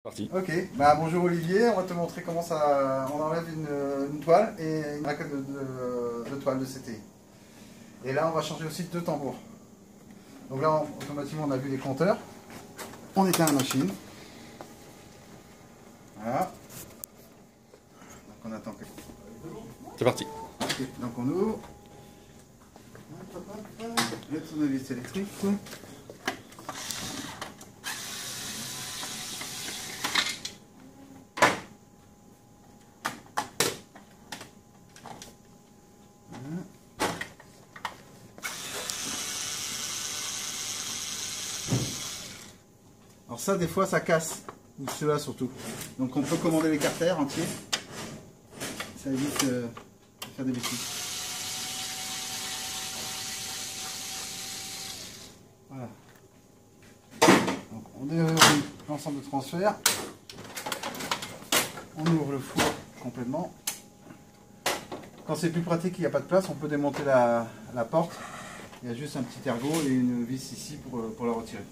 Parti. Ok, bah bonjour Olivier, on va te montrer comment ça, on enlève une toile et une raquette de toile de CTI. Et là on va changer aussi deux tambours. Donc là automatiquement on a vu les compteurs, on éteint la machine. Voilà. Donc on attend que... C'est parti. Ok, donc on ouvre. Le tournevis électrique. Alors ça des fois ça casse, ou ceux-là surtout. Donc on peut commander les carters entiers. Ça évite de faire des bêtises. Voilà. Donc on déverrouille l'ensemble de transfert. On ouvre le four complètement. Quand c'est plus pratique, il n'y a pas de place, on peut démonter la porte. Il y a juste un petit ergot et une vis ici pour la retirer.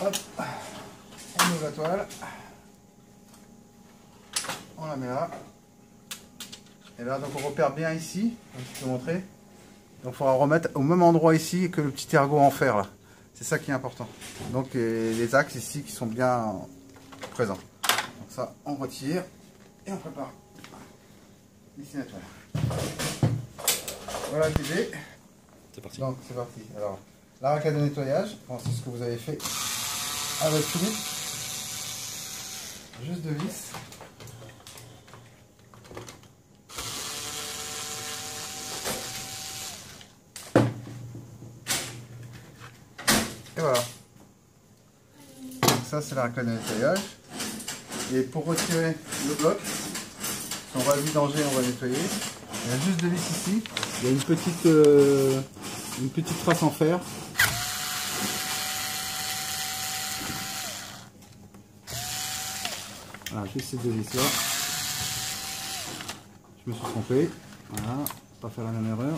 Hop, on ouvre la toile. On la met là. Et là, donc on repère bien ici, comme je peux montrer. Donc il faudra remettre au même endroit ici que le petit ergot en fer là. C'est ça qui est important. Donc les axes ici qui sont bien présents. Donc ça, on retire et on prépare ici la toile. Voilà l'idée. C'est parti. Donc c'est parti. Alors, la raquette de nettoyage, bon, c'est ce que vous avez fait avec Philippe. Juste deux vis. Et voilà. Donc ça c'est la raquette de nettoyage. Et pour retirer le bloc, on va le vidanger, on va le nettoyer. Il y a juste deux vis ici. Il y a une petite trace en fer. Voilà, juste ces deux vis là. Je me suis trompé. Voilà, pas faire la même erreur.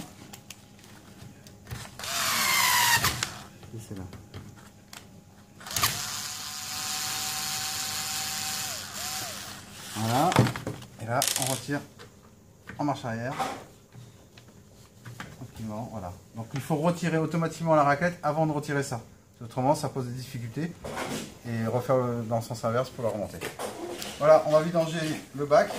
Et c'est là. Voilà. Et là, on retire en marche arrière. Tranquillement, voilà. Donc il faut retirer automatiquement la raquette avant de retirer ça. Autrement, ça pose des difficultés. Et refaire dans le sens inverse pour la remonter. Voilà, on va vidanger le bac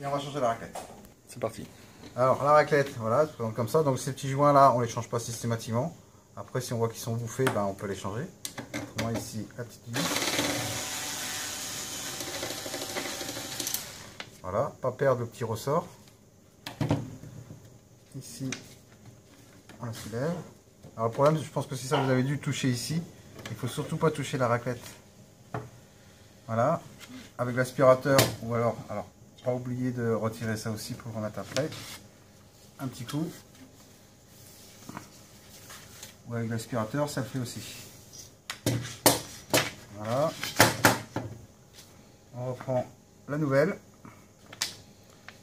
et on va changer la raquette. C'est parti. Alors la raclette, voilà, se présente comme ça. Donc ces petits joints là, on les change pas systématiquement. Après, si on voit qu'ils sont bouffés, ben, on peut les changer. Moi ici, la petite vis. Voilà, pas perdre le petit ressort. Ici, on la soulève. Alors le problème, je pense que c'est ça, vous avez dû toucher ici. Il faut surtout pas toucher la raclette. Voilà, avec l'aspirateur ou alors pas oublier de retirer ça aussi pour remettre après. Un petit coup. Ou avec l'aspirateur, ça le fait aussi. Voilà. On reprend la nouvelle.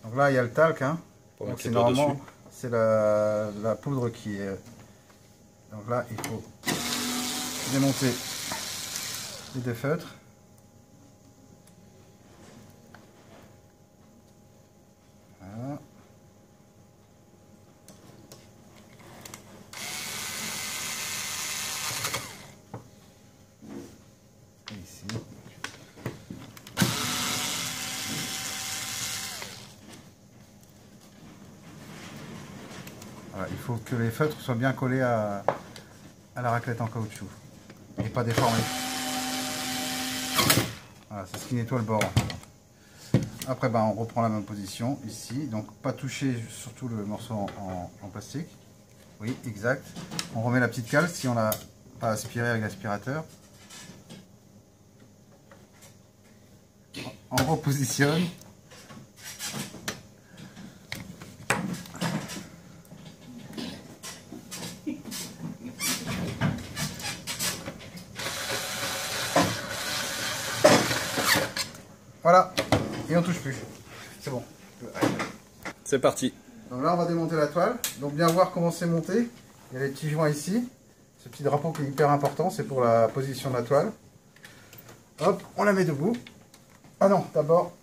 Donc là, il y a le talc. Hein. Donc c'est normalement c'est la poudre qui est. Donc là, il faut démonter les deux feutres. Voilà. Et ici. Voilà, il faut que les feutres soient bien collés à la raclette en caoutchouc et pas déformés. Voilà, c'est ce qui nettoie le bord. Après, ben, on reprend la même position ici, donc pas toucher surtout le morceau en plastique. Oui, exact. On remet la petite cale si on l'a pas aspiré avec l'aspirateur. On repositionne. Voilà, et on touche plus. C'est bon. C'est parti. Donc là, on va démonter la toile. Donc bien voir comment c'est monté. Il y a les petits joints ici. Ce petit drapeau qui est hyper important, c'est pour la position de la toile. Hop, on la met debout. Ah non, d'abord,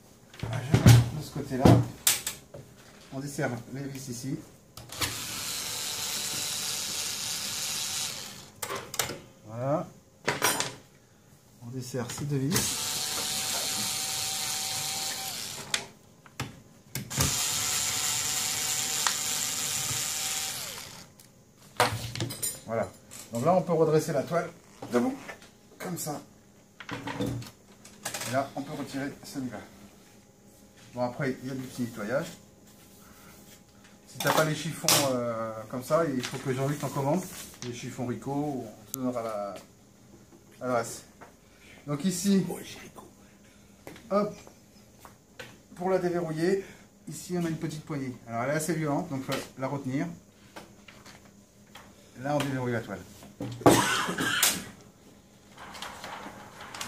je mets de ce côté-là. On desserre les vis ici. Voilà. On desserre ces deux vis. Voilà. Donc là, on peut redresser la toile debout, comme ça. Et là, on peut retirer celui-là. Bon, après, il y a du petit nettoyage. Si tu n'as pas les chiffons comme ça, il faut que Jean-Luc t'en commande. Les chiffons Rico, on te donnera l'adresse. Donc ici, hop, pour la déverrouiller, ici on a une petite poignée. Alors elle est assez violente, donc il faut la retenir. Là, on déverrouille la toile.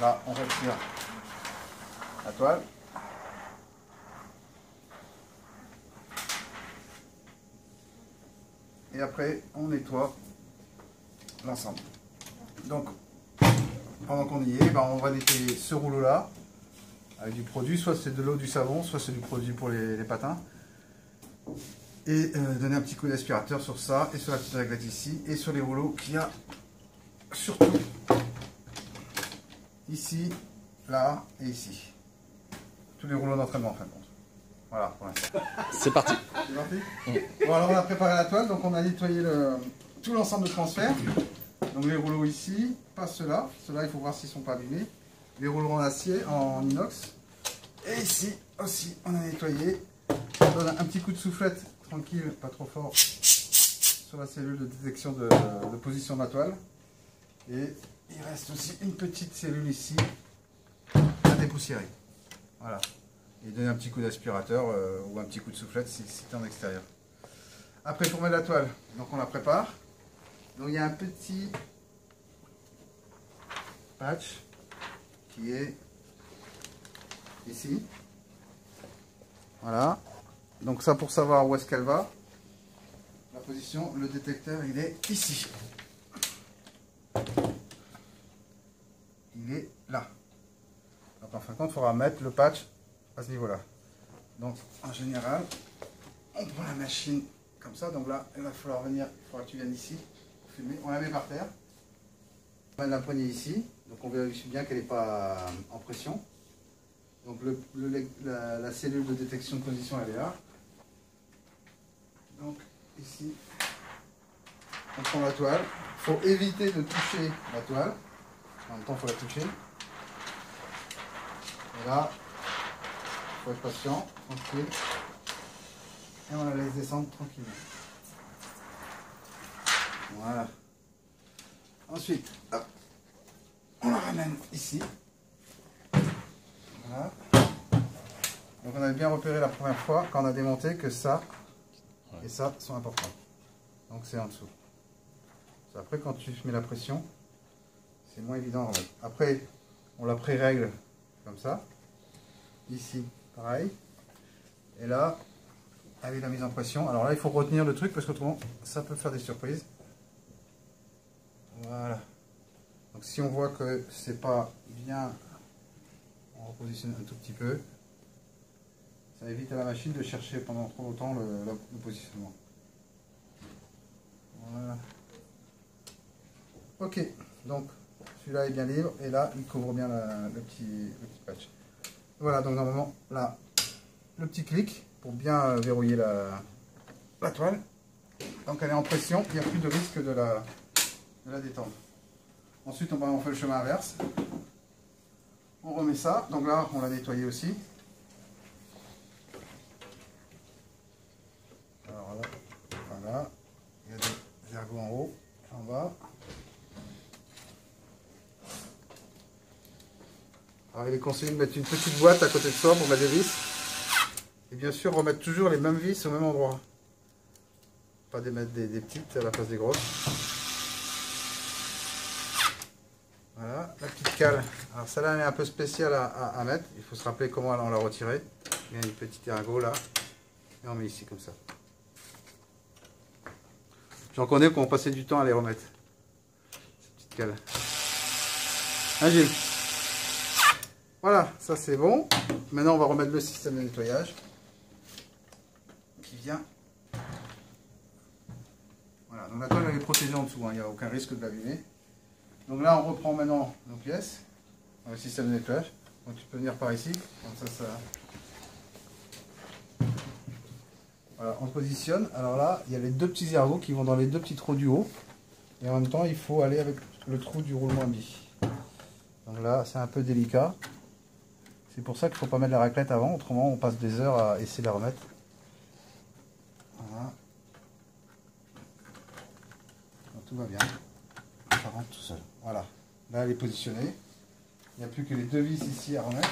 Là, on retire la toile. Et après, on nettoie l'ensemble. Donc, pendant qu'on y est, on va nettoyer ce rouleau-là avec du produit. Soit c'est de l'eau, du savon, soit c'est du produit pour les patins. Et donner un petit coup d'aspirateur sur ça et sur la petite réglette ici et sur les rouleaux qu'il y a surtout ici, là et ici. Tous les rouleaux d'entraînement en fin de compte. Voilà pour l'instant. C'est parti. C'est parti. Bon, alors on a préparé la toile, donc on a nettoyé tout l'ensemble de transfert. Donc les rouleaux ici, pas ceux-là. Ceux-là, il faut voir s'ils ne sont pas abîmés. Les rouleaux en acier, en inox. Et ici aussi, on a nettoyé. On donne un petit coup de soufflette, tranquille, pas trop fort, sur la cellule de détection de position de la toile. Et il reste aussi une petite cellule ici à dépoussiérer. Voilà. Et donner un petit coup d'aspirateur ou un petit coup de soufflette si c'est en extérieur. Après, pour mettre la toile, donc on la prépare. Donc il y a un petit patch qui est ici. Voilà. Donc ça, pour savoir où est-ce qu'elle va, la position, le détecteur, il est ici. Il est là. Donc en fin de compte, il faudra mettre le patch à ce niveau-là. Donc en général, on prend la machine comme ça. Donc là, il va falloir venir, il faudra que tu viennes ici, filmer. On la met par terre. On met la poignée ici. Donc on vérifie bien qu'elle n'est pas en pression. Donc la cellule de détection de position, elle est là. Donc ici, on prend la toile. Il faut éviter de toucher la toile. En même temps, il faut la toucher. Et là, il faut être patient, tranquille. Et on la laisse descendre tranquillement. Voilà. Ensuite, hop, on la ramène ici. Voilà. Donc on avait bien repéré la première fois quand on a démonté que ça et ça sont importants. Donc c'est en dessous. Après, quand tu mets la pression, c'est moins évident à remettre. Après, on la pré-règle comme ça. Ici, pareil. Et là, avec la mise en pression. Alors là, il faut retenir le truc parce qu'autrement, ça peut faire des surprises. Voilà. Donc si on voit que c'est pas bien, on repositionne un tout petit peu. Ça évite à la machine de chercher pendant trop longtemps le positionnement. Voilà. Ok, donc celui-là est bien libre et là il couvre bien le petit patch. Voilà, donc normalement là, le petit clic pour bien verrouiller la toile. Donc elle est en pression, il n'y a plus de risque de la détendre. Ensuite on fait le chemin inverse. On remet ça, donc là on l'a nettoyé aussi. Alors là, voilà, il y a des ergots en haut, en bas. Alors il est conseillé de mettre une petite boîte à côté de soi pour mettre des vis. Et bien sûr remettre toujours les mêmes vis au même endroit. Pas de mettre des petites à la place des grosses. Voilà, la petite cale. Alors celle-là elle est un peu spéciale à mettre. Il faut se rappeler comment on l'a retirée. Il y a une petite ergot là. Et on met ici comme ça. J'en connais qui ont passé du temps à les remettre. Cette petite cale. Hein Gilles? Voilà, ça c'est bon. Maintenant on va remettre le système de nettoyage qui vient. Voilà, donc la toile elle est protégée en dessous, hein, il n'y a aucun risque de l'abîmer. Donc là on reprend maintenant nos pièces, le système de nettoyage. Donc tu peux venir par ici, comme ça. Voilà, on positionne. Alors là, il y a les deux petits ergots qui vont dans les deux petits trous du haut. Et en même temps, il faut aller avec le trou du roulement à billes. Donc là, c'est un peu délicat. C'est pour ça qu'il ne faut pas mettre la raclette avant, autrement on passe des heures à essayer de la remettre. Voilà. Donc, tout va bien. Ça rentre tout seul. Voilà. Là, elle est positionnée. Il n'y a plus que les deux vis ici à remettre.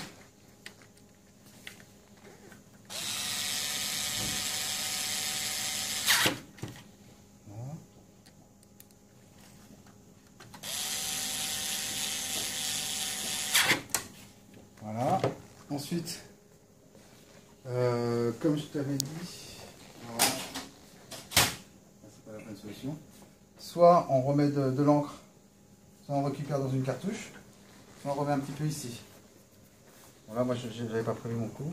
Voilà. Ensuite, comme je t'avais dit, voilà. C'est pas la bonne solution. Soit on remet de l'encre, soit on récupère dans une cartouche, soit on remet un petit peu ici. Voilà, moi je n'avais pas prévu mon coup.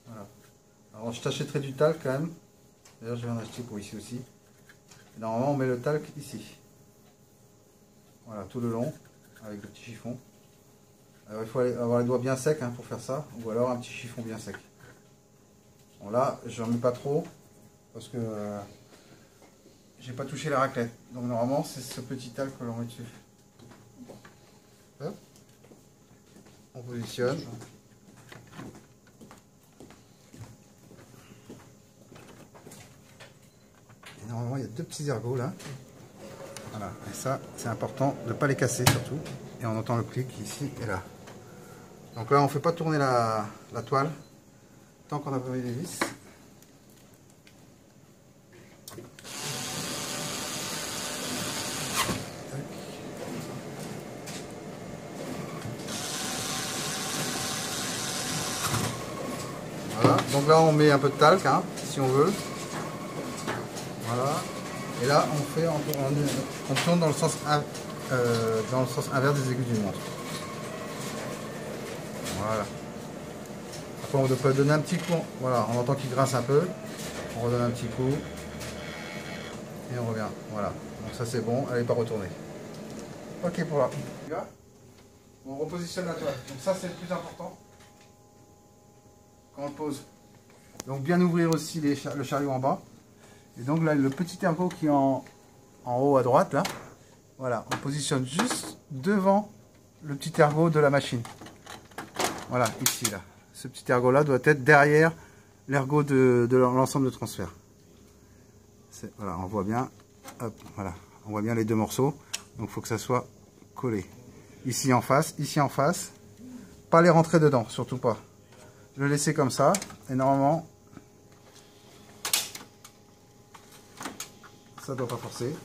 Voilà. Alors je t'achèterai du talc quand même. D'ailleurs je vais en acheter pour ici aussi. Et normalement on met le talc ici. Voilà, tout le long, avec le petit chiffon. Alors il faut avoir les doigts bien secs hein, pour faire ça, ou alors un petit chiffon bien sec. Bon là, j'en mets pas trop, parce que j'ai pas touché la raclette. Donc normalement, c'est ce petit talc que l'on met dessus. Hop. On positionne. Et normalement, il y a deux petits ergots là. Voilà, et ça, c'est important de ne pas les casser surtout. Et on entend le clic ici et là. Donc là, on ne fait pas tourner la toile tant qu'on n'a pas mis les vis. Voilà, donc là on met un peu de talc hein, si on veut. Voilà. Et là on fait on tourne dans le sens inverse des aiguilles d'une montre. Voilà. Après on peut donner un petit coup. Voilà, on entend qu'il grince un peu. On redonne un petit coup. Et on revient. Voilà. Donc ça c'est bon, elle n'est pas retournée. Ok pour là. On repositionne la toile. Donc ça c'est le plus important. Quand on le pose. Donc bien ouvrir aussi le chariot en bas. Et donc là le petit ergot qui est en haut à droite là. Voilà, on positionne juste devant le petit ergot de la machine. Voilà, ici là. Ce petit ergot là doit être derrière l'ergot de l'ensemble de transfert. Voilà, on voit bien. Hop, voilà, on voit bien les deux morceaux. Donc il faut que ça soit collé. Ici en face, pas les rentrer dedans, surtout pas. Le laisser comme ça, et normalement, ça doit pas forcer.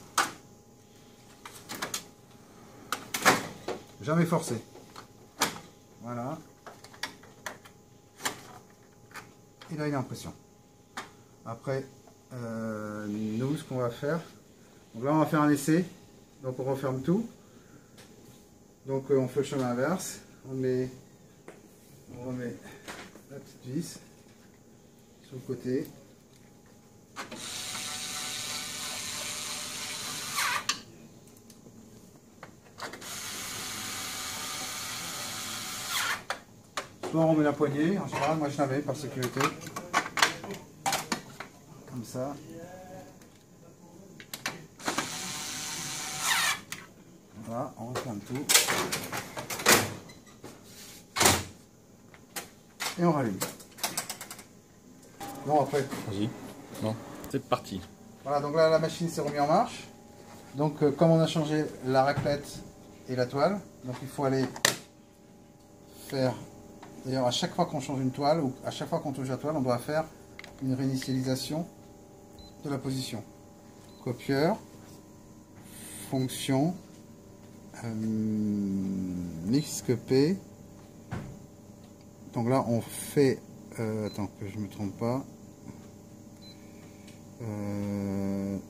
Jamais forcer. Voilà. Et là, il est en pression. Après, nous, ce qu'on va faire, donc là, on va faire un essai. Donc, on referme tout. Donc, on fait le chemin inverse. On remet la petite vis sur le côté. Soit on met la poignée, en général, moi je la mets par sécurité. Comme ça. Voilà, on referme tout. Et on rallume. Bon après. Vas-y. Non. C'est parti. Voilà, donc là la machine s'est remise en marche. Donc comme on a changé la raclette et la toile, donc il faut aller faire. D'ailleurs à chaque fois qu'on change une toile ou à chaque fois qu'on touche la toile, on doit faire une réinitialisation de la position. Copieur, fonction, XP. Donc là on fait, attends que je me trompe pas.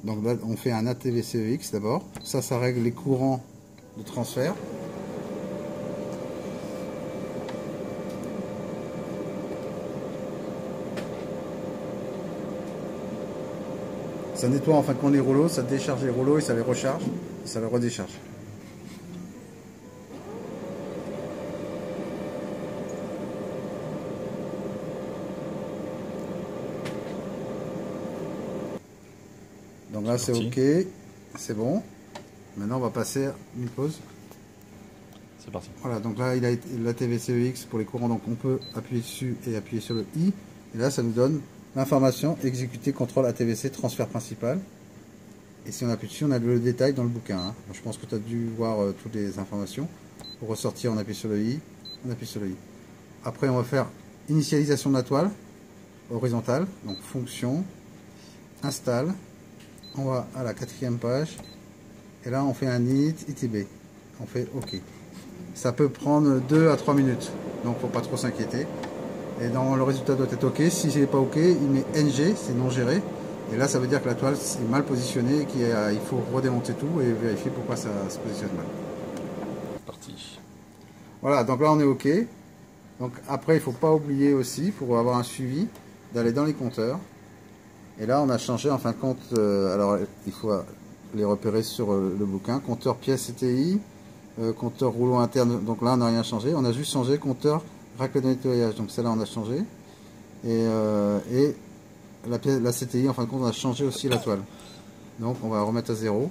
Donc là on fait un ATVCEX d'abord. Ça règle les courants de transfert. Ça nettoie en fin de compte les rouleaux, ça décharge les rouleaux et ça les recharge, et ça les redécharge. Donc là c'est ok, c'est bon. Maintenant on va passer à une pause. C'est parti. Voilà, donc là il a la TVCEX pour les courants, donc on peut appuyer dessus et appuyer sur le I. Et là ça nous donne l'information exécuter contrôle ATVC transfert principal. Et si on appuie dessus, on a le détail dans le bouquin. Hein. Je pense que tu as dû voir toutes les informations. Pour ressortir, on appuie sur le I, on appuie sur le I. Après on va faire initialisation de la toile horizontale, donc fonction, installe. On va à la 4e page et là on fait un init ITB, on fait OK. Ça peut prendre 2 à 3 minutes, donc faut pas trop s'inquiéter. Et dans le résultat doit être OK. Si c'est pas OK, il met NG, c'est non géré. Et là ça veut dire que la toile est mal positionnée et qu'il faut redémonter tout et vérifier pourquoi ça se positionne mal. Parti. Voilà, donc là on est OK. Donc après il faut pas oublier aussi, pour avoir un suivi, d'aller dans les compteurs. Et là, on a changé en fin de compte, alors il faut les repérer sur le bouquin, compteur pièces CTI, compteur rouleau interne, donc là on n'a rien changé, on a juste changé compteur raclette de nettoyage, donc celle-là on a changé, et la CTI en fin de compte on a changé aussi la toile, donc on va remettre à 0.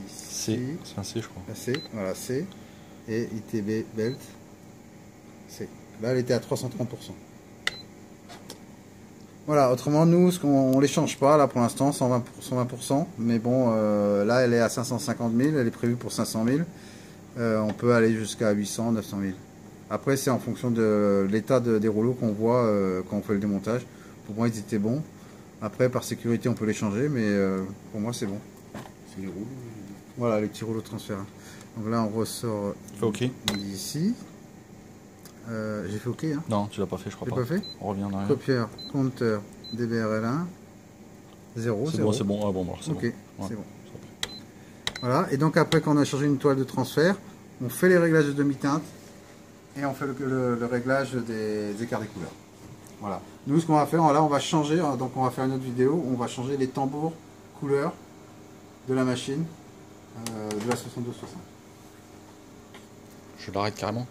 C, c'est un C je crois. C, voilà C, et ITB belt, C. Là elle était à 330%. Voilà, autrement nous, on les change pas là pour l'instant, 120%, mais bon, là elle est à 550 000, elle est prévue pour 500 000, on peut aller jusqu'à 800, 900 000. Après c'est en fonction de l'état des rouleaux qu'on voit quand on fait le démontage. Pour moi ils étaient bons, après par sécurité on peut les changer, mais pour moi c'est bon. C'est les rouleaux. Voilà, les petits rouleaux de transfert. Donc là on ressort d'ici. J'ai fait OK hein. Non, tu l'as pas fait, je crois pas. Pas fait. On revient en arrière. Copieur, compteur, DBRL1, 0, c'est bon, c'est bon. Ah bon, c'est OK, bon. c'est bon. Voilà, et donc après quand on a changé une toile de transfert, on fait les réglages de demi-teinte et on fait le réglage des écarts des couleurs. Voilà. Nous ce qu'on va faire, là on va changer, donc on va faire une autre vidéo, on va changer les tambours couleurs de la machine de la 6260. Je l'arrête carrément.